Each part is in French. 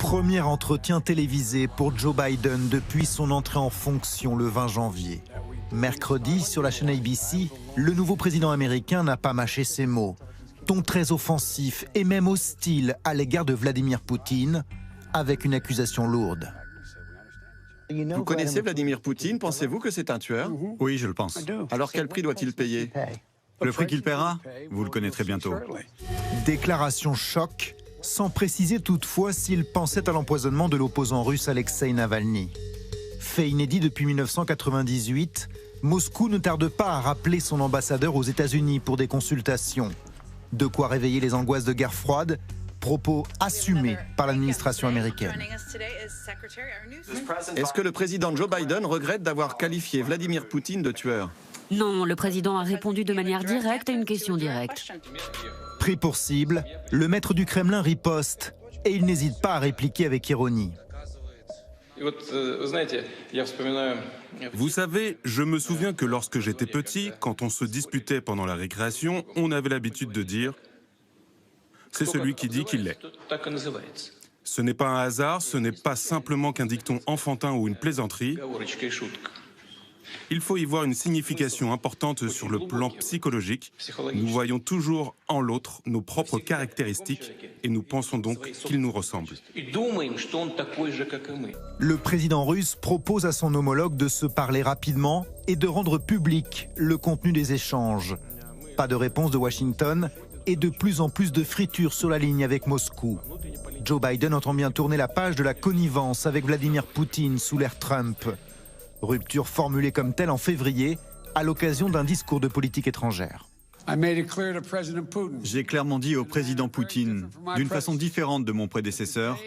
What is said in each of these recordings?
Premier entretien télévisé pour Joe Biden depuis son entrée en fonction le 20 janvier. Mercredi, sur la chaîne ABC, le nouveau président américain n'a pas mâché ses mots. Ton très offensif et même hostile à l'égard de Vladimir Poutine, avec une accusation lourde. Vous connaissez Vladimir Poutine? Pensez-vous que c'est un tueur? Oui, je le pense. Alors quel prix doit-il payer? Le prix qu'il paiera, vous le connaîtrez bientôt. Déclaration choc, sans préciser toutefois s'il pensait à l'empoisonnement de l'opposant russe Alexeï Navalny. Fait inédit depuis 1998, Moscou ne tarde pas à rappeler son ambassadeur aux États-Unis pour des consultations. De quoi réveiller les angoisses de guerre froide, propos assumés par l'administration américaine. Est-ce que le président Joe Biden regrette d'avoir qualifié Vladimir Poutine de tueur? Non, le président a répondu de manière directe à une question directe. Pris pour cible, le maître du Kremlin riposte et il n'hésite pas à répliquer avec ironie. Vous savez, je me souviens que lorsque j'étais petit, quand on se disputait pendant la récréation, on avait l'habitude de dire « c'est celui qui dit qu'il l'est ». Ce n'est pas un hasard, ce n'est pas simplement qu'un dicton enfantin ou une plaisanterie. Il faut y voir une signification importante sur le plan psychologique. Nous voyons toujours en l'autre nos propres caractéristiques et nous pensons donc qu'il nous ressemble. Le président russe propose à son homologue de se parler rapidement et de rendre public le contenu des échanges. Pas de réponse de Washington et de plus en plus de fritures sur la ligne avec Moscou. Joe Biden entend bien tourner la page de la connivence avec Vladimir Poutine sous l'ère Trump. Rupture formulée comme telle en février, à l'occasion d'un discours de politique étrangère. J'ai clairement dit au président Poutine, d'une façon différente de mon prédécesseur,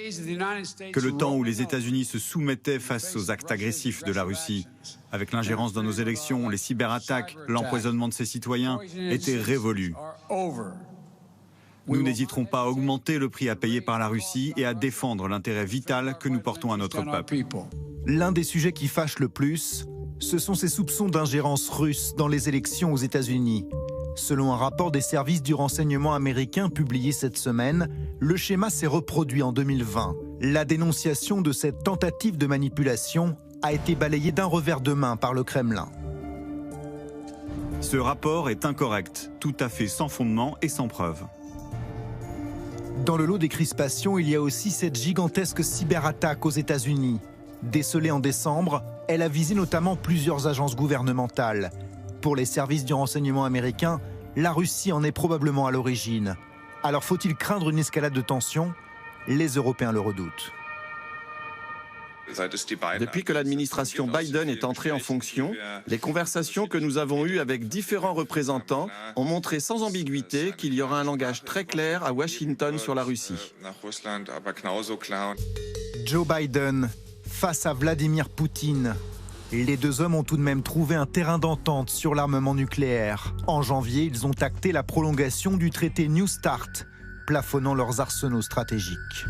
que le temps où les États-Unis se soumettaient face aux actes agressifs de la Russie, avec l'ingérence dans nos élections, les cyberattaques, l'empoisonnement de ses citoyens, était révolu. Nous n'hésiterons pas à augmenter le prix à payer par la Russie et à défendre l'intérêt vital que nous portons à notre peuple. L'un des sujets qui fâche le plus, ce sont ces soupçons d'ingérence russe dans les élections aux États-Unis. Selon un rapport des services du renseignement américain publié cette semaine, le schéma s'est reproduit en 2020. La dénonciation de cette tentative de manipulation a été balayée d'un revers de main par le Kremlin. Ce rapport est incorrect, tout à fait sans fondement et sans preuve. Dans le lot des crispations, il y a aussi cette gigantesque cyberattaque aux États-Unis. Décelée en décembre, elle a visé notamment plusieurs agences gouvernementales. Pour les services du renseignement américain, la Russie en est probablement à l'origine. Alors faut-il craindre une escalade de tensions? Les Européens le redoutent. Depuis que l'administration Biden est entrée en fonction, les conversations que nous avons eues avec différents représentants ont montré sans ambiguïté qu'il y aura un langage très clair à Washington sur la Russie. Joe Biden face à Vladimir Poutine. Les deux hommes ont tout de même trouvé un terrain d'entente sur l'armement nucléaire. En janvier, ils ont acté la prolongation du traité New START, plafonnant leurs arsenaux stratégiques.